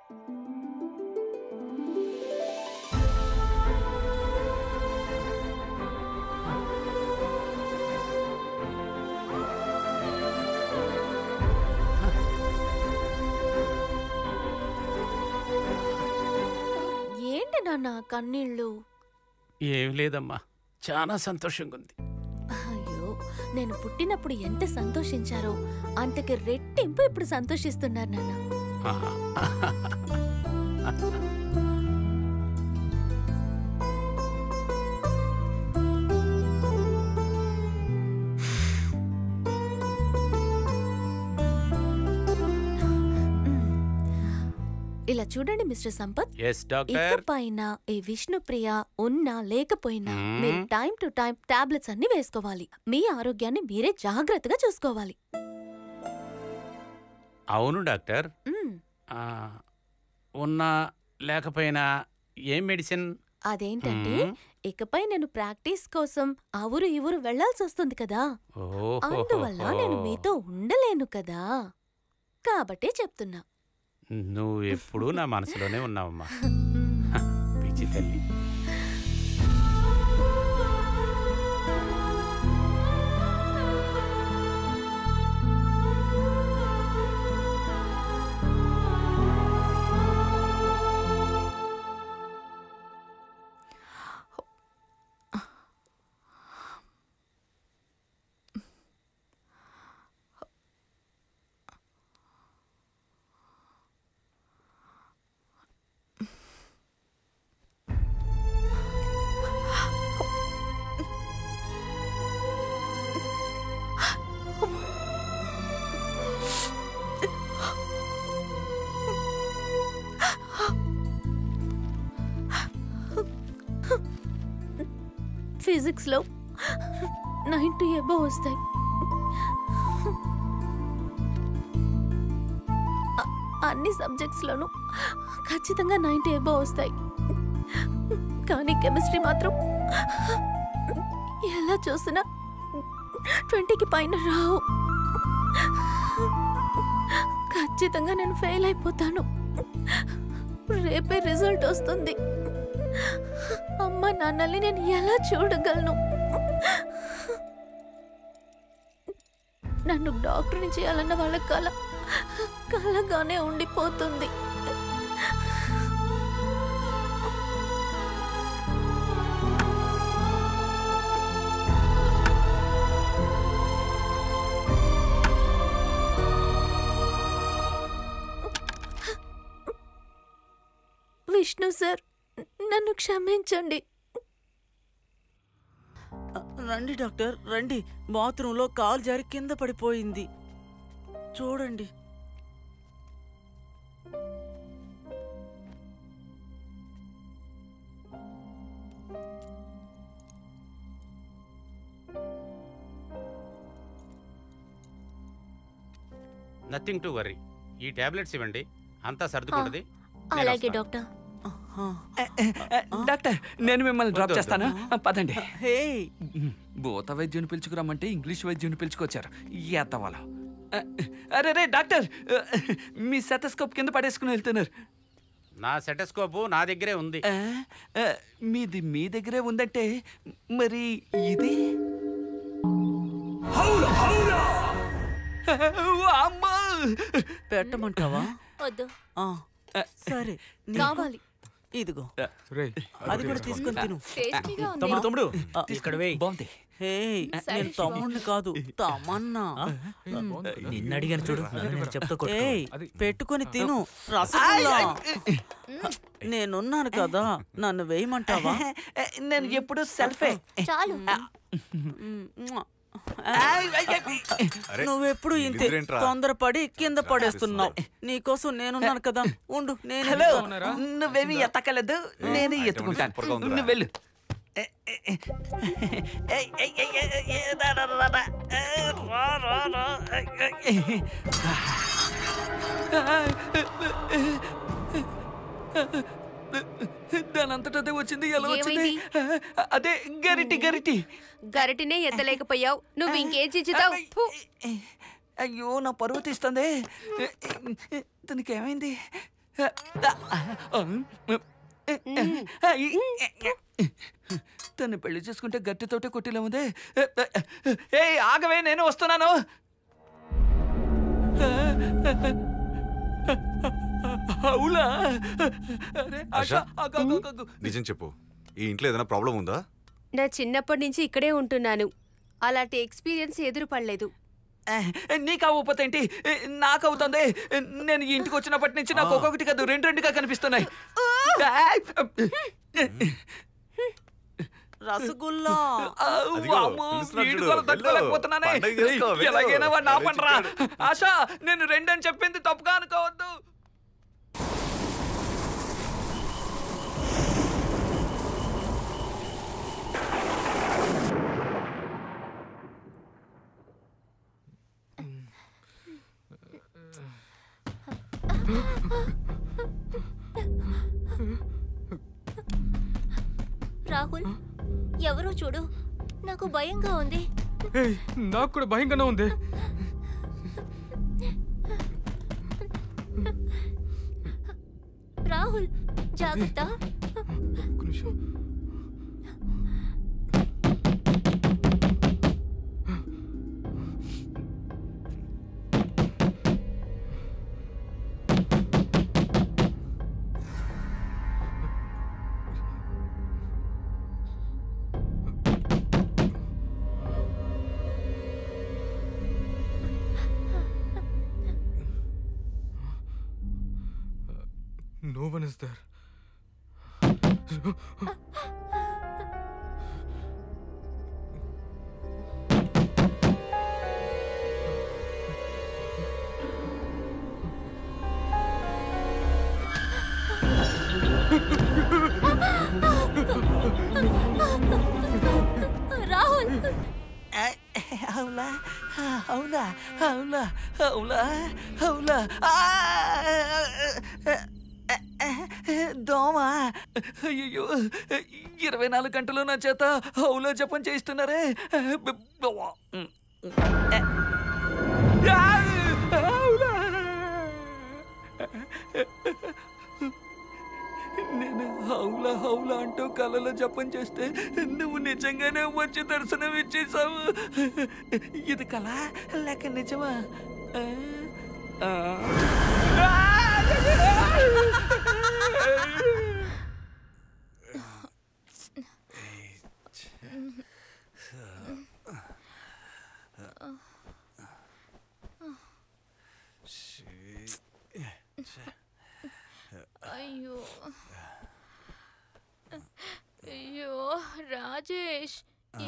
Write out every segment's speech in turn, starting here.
ఏంటి నాన్న కన్నీళ్ళు? ఏం లేదమ్మా, చాలా సంతోషంగా ఉంది. అయ్యో, నేను పుట్టినప్పుడు ఎంత సంతోషించారో అంతకి రెట్టింపు ఇప్పుడు సంతోషిస్తున్నారు నాన్న. ఇలా చూడండి మిస్టర్ సంపత్, ఇకపైన ఈ విష్ణుప్రియ ఉన్నా లేకపోయినా మీరు టైం టు టైం టాబ్లెట్స్ అన్ని వేసుకోవాలి. మీ ఆరోగ్యాన్ని మీరే జాగ్రత్తగా చూసుకోవాలి. అవును డాక్టర్. ఉన్నా లేకపోయినా ఏం మెడిసిన్? అదేంటంటే ఇకపై నేను ప్రాక్టీస్ కోసం ఆ ఊరు ఈ ఊరు వెళ్లాల్సి వస్తుంది కదా, అందువల్ల నేను మీతో ఉండలేను కదా, కాబట్టే చెప్తున్నా. నువ్వు ఎప్పుడూ నా మనసులోనే ఉన్నావమ్మా పిచ్చి తల్లి. ఫిజిక్స్ లో 90 అబోవ్ వస్తాయి. అన్ని సబ్జెక్ట్స్ లోనూ ఖచ్చితంగా 90 అబోవ్ వస్తాయి. కానీ కెమిస్ట్రీ మాత్రం ఎలా చూసినా 20కి పైన రావు. ఖచ్చితంగా నేను ఫెయిల్ అయిపోతాను. రేపే రిజల్ట్ వస్తుంది. అమ్మ నాన్నల్ని నేను ఎలా చూడగలను? నన్ను డాక్టర్ని చేయాలన్న వాళ్ళ కలగానే ఉండిపోతుంది. విష్ణు సార్, నన్ను క్షమించండి. రండి డాక్టర్, రండి. బాత్రూంలో కాలు జారి కింద పడిపోయింది, చూడండి. Nothing to worry. ఈ టాబ్లెట్స్ ఇవ్వండి, అంతా సర్దుకుంటుంది. అలాగే డాక్టర్. డాక్టర్, నేను మిమ్మల్ని డ్రాప్ చేస్తాను, పదండి. హే, భూత వైద్యుని పిలుచుకురమ్మంటే ఇంగ్లీష్ వైద్యుని పిలుచుకొచ్చారు. ఎత్తవాలో. అరే రే డాక్టర్, మీ సెటస్కోప్ కింద పడేసుకుని వెళ్తున్నారు. నా సెటస్కోప్ నా దగ్గరే ఉంది. మీది మీ దగ్గరే ఉందంటే మరి ఇది? అమ్మా, పెట్టమంటావా? వద్దు. సరే, కావాలి. ఇదిగో, అది కూడా తీసుకొని తిను. తమ్ముడు ఇక్కడ బాగుంది. హే, నేను తమ్ముడిని కాదు, తమన్నా. నిన్ను అడిగాను చూడు, చెప్తా. పెట్టుకొని తిను రసగుల్లా. నేనున్నాను కదా, నన్ను వేయమంటావా? నేను ఎప్పుడు సెల్ఫే. చాలు. నువ్వెప్పుడు ఇంతే తొందరపడి కింద పడేస్తున్నావు. నీకోసం నేనున్నాను కదా, ఉండు. హలో, నువ్వేమి ఎత్తకలేదు, నేనే ఎత్తుకుంటాను. నువ్వు వెళ్ళు. దానంతటదే వచ్చింది. ఎలా వచ్చింది? అదే గరిటినే ఎత్తలేకపోయావు. నువ్వు ఇంకేం చిచ్చుతావు? అయ్యో, నా పరువు తీస్తుంది. తనకి ఏమైంది? తను పెళ్లి చేసుకుంటే గట్టితోటే కొట్టిలా ఉందే. ఏ ఆగవే, నేను వస్తున్నాను. అవులా? నిజం చెప్పు, ఈ ఇంట్లో ఏదైనా ప్రాబ్లం ఉందా? నా చిన్నప్పటి నుంచి ఇక్కడే ఉంటున్నాను. అలాంటి ఎక్స్పీరియన్స్ ఎదురుపడలేదు. నీకు అవ్వకపోతే ఏంటి, నాకు అవుతుంది. నేను ఇంటికి వచ్చినప్పటి నుంచి నాకు ఒక్కొక్కటి కాదు, రెండుగా కనిపిస్తున్నాయి. రసగుల్లా తట్టుకోలేకపోతున్నానే. ఎలాగైనా వాడిని ఆపండ్రా. ఆశా, నేను రెండని చెప్పింది తప్పుగా అనుకోవద్దు. రాహుల్, ఎవరో చూడు, నాకు భయంగా ఉంది. నాకు కూడా భయంగానే ఉంది. రాహుల్, జాగ్రత్త. No one is there. Rahul, అవులా అవులా అవులా అవులా అవులా దోమా. అయ్యో, 24 గంటలు నా చేత హౌలో జపం చేయిస్తున్నారే. నేను హౌలా హౌలా అంటూ కలలో జపం చేస్తే నువ్వు నిజంగానే వచ్చి దర్శనం ఇచ్చేసావు. ఇది కళ లేక నిజమా? అయ్యో అయ్యో, రాజేష్,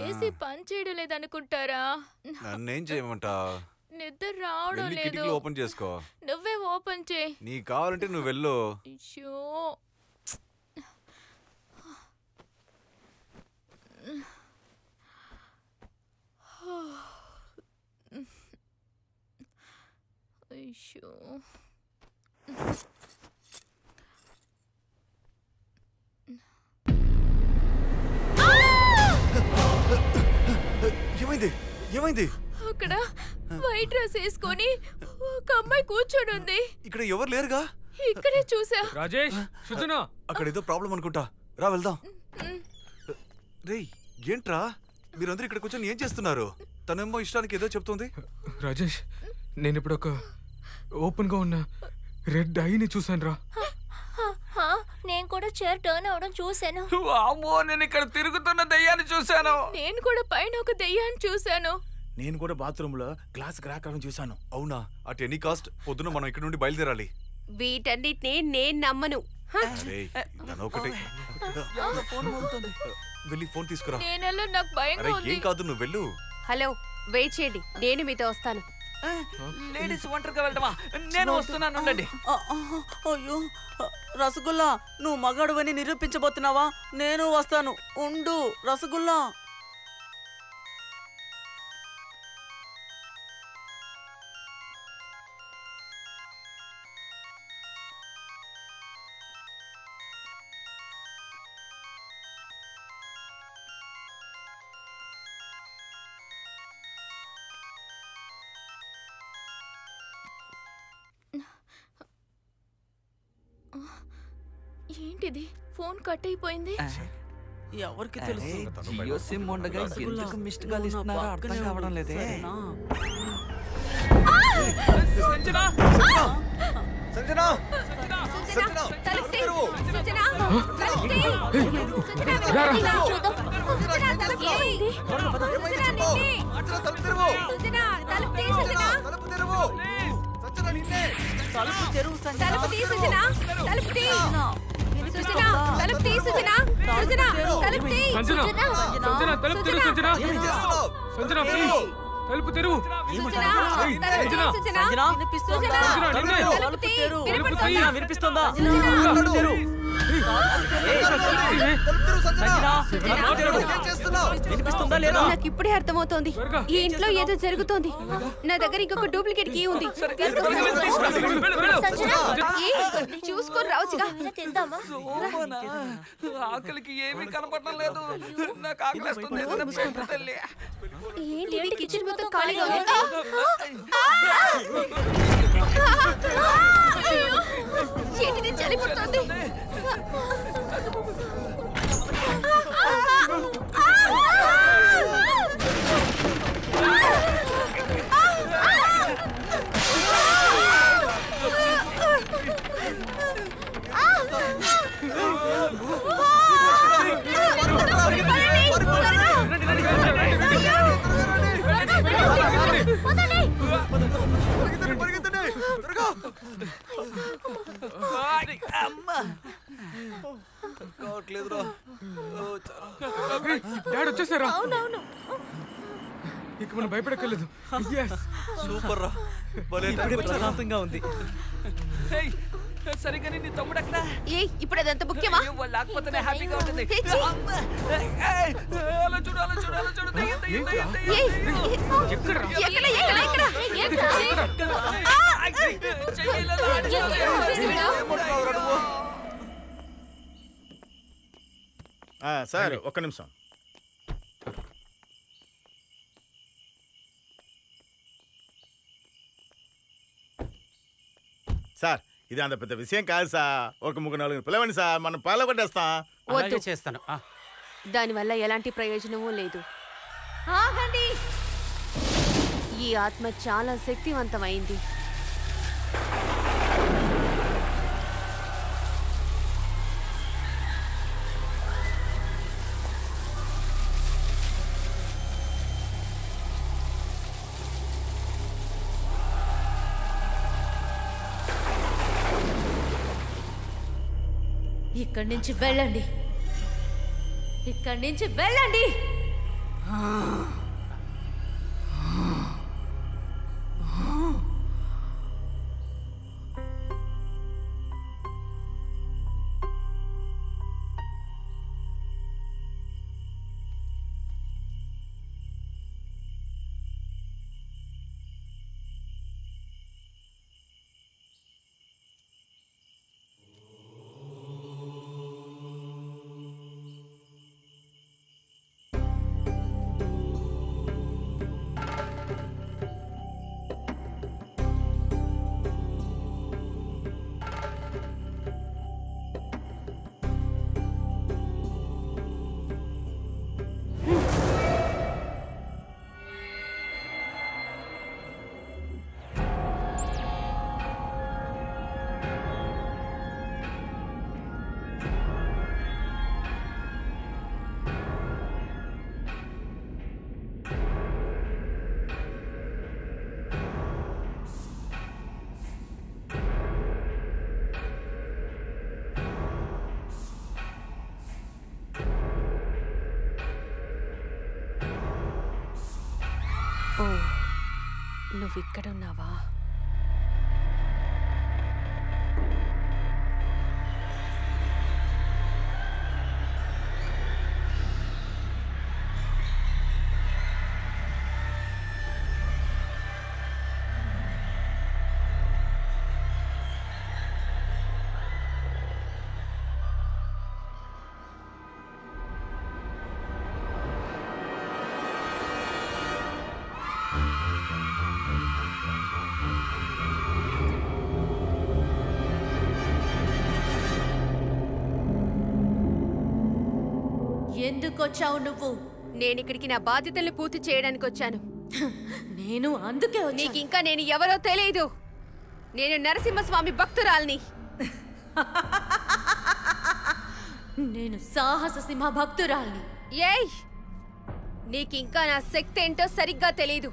ఏసీ పని చేయడం లేదనుకుంటారా? నన్నేం చేయమంటా? నిద్ర రావడం లేదు. కిటికీలు ఓపెన్ చేసుకో. నువ్వే ఓపెన్ చేయి. నీకు కావాలంటే నువ్వు వెళ్ళు. అయ్యో, అయ్యో. ఏమైంది? ఏమైంది? అక్కడ వైట్ డ్రెస్ వేసుకొని ఒక అమ్మాయి కూర్చొని ఉంది. ఇక్కడ ఎవరు లేరుగా? ఇక్కడే చూసా. రాజేష్, సుజన, అక్కడ ఏదో ప్రాబ్లం అనుకుంటా. రా వెళ్దాం. రేయ్, ఏంట్రా మీరందరూ ఇక్కడ కూర్చొని ఏం చేస్తున్నారు? తనేమో ఇష్టానికి ఏదో చెప్తుంది. రాజేష్, నేను ఇప్పుడు ఒక ఓపెన్ గా ఉన్న రెడ్ ఐని చూసాను రా. నేను కూడా చైర్ టర్న్ అవడం చూశాను. అమ్మో, నేను ఇక్కడ తిరుగుతున్న దయ్యాన్ని చూశాను. నేను కూడా పైన ఒక దయ్యాన్ని చూశాను. నేను కూడా బాత్రూమ్ లో గ్లాస్ క్రాక్ అవడం చూశాను. అవునా? అట్ ఎనీ కాస్ట్ పొద్దున మనం ఇక్కడ నుండి బయలుదేరాలి. వీటన్నిటిని నేను నమ్మను. ఒకటి వెళ్ళి ఫోన్ తీసుకురా. నాకు భయంగా ఉంది. ఏం కాదు, నువ్వు వెళ్ళు. హలో, వెయిట్ చేయండి, నేను మీతో వస్తాను. లేడీస్ ఒంటరిగా వెళ్తామా? నేను వస్తున్నాను, ఉండండి. అయ్యో, రసగుల్లా, నువ్వు మగాడువని నిరూపించబోతున్నావా? నేను వస్తాను, ఉండు. రసగుల్లా, ఏంటిది ఫోన్ కట్ అయిపోయింది. ఎవరికి తెలుసు? జియో సిమ్ ఉండగా ఎందుకు మిస్డ్ కాల్ ఇస్తున్నారో అర్థం కావడం లేదే. తలుపు తెరువు. వినిపిస్తుందా? వినిపిస్తుందా లేదా? నాకు ఇప్పుడే అర్థమవుతోంది, ఈ ఇంట్లో ఏదో జరుగుతోంది. నా దగ్గర ఇంకొక డూప్లికేట్ కీ ఉంది. చూసుకొని రావచ్చుగా. ఆకలికి ఏమీ కనపడడం లేదు. నాకు ఆకలి. ఏంటి కిచెన్ మొత్తం ఖాళీగా ఉంది. ఏంటి చలి పుడుతోంది. డాడ్ వచ్చేసారా? అవునవును. ఇక మనం భయపడక్కర్లేదు. సూపర్ రా. ప్రశాంతంగా ఉంది. సరిగ్గానే నీ తమ్ముడు అక్కడ. ఇప్పుడు అదంత ముఖ్యమా? లేకపోతే హ్యాపీగా ఉంటుంది. అలా చూడు, అలా చూడు, అలా చూడు. సార్ ఒక్క నిమిషం. సార్ ఇది అంత పెద్ద విషయం కాదు సార్. ఒక 3-4 పిలవండి సార్, మనం పాల కొట్టేస్తాం. అలాగే చేస్తాను. దానివల్ల ఎలాంటి ప్రయోజనమూ లేదు. ఆగండి, ఈ ఆత్మ చాలా శక్తివంతమైంది. ఇక్కడి నుంచి వెళ్ళండి, ఇక్కడి నుంచి వెళ్ళండి. ఓ, నువ్విక్కడున్నావా? ఎందుకొచ్చావు నువ్వు? నేనిక్కడికి నా బాధ్యతల్ని పూర్తి చేయడానికి వచ్చాను. నేను అందుకే నీకు ఇంకా నేను ఎవరో తెలియదు. నేను నరసింహస్వామి భక్తురాల్ని. నేను సాహస సింహ భక్తురాల్ని. ఏయ్, నీకింకా నా శక్తి ఏంటో సరిగ్గా తెలీదు.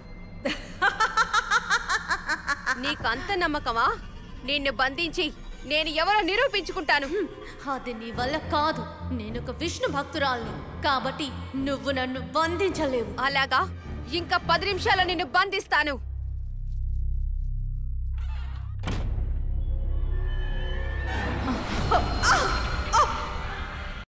నీకంత నమ్మకమా? నిన్ను బంధించి నేను ఎవరో నిరూపించుకుంటాను. అది నీ వల్ల కాదు. నేనొక విష్ణు భక్తురాల్ని కాబట్టి నువ్వు నన్ను బంధించలేవు. అలాగా? ఇంకా 10 నిమిషాల్లో నిన్ను బంధిస్తాను.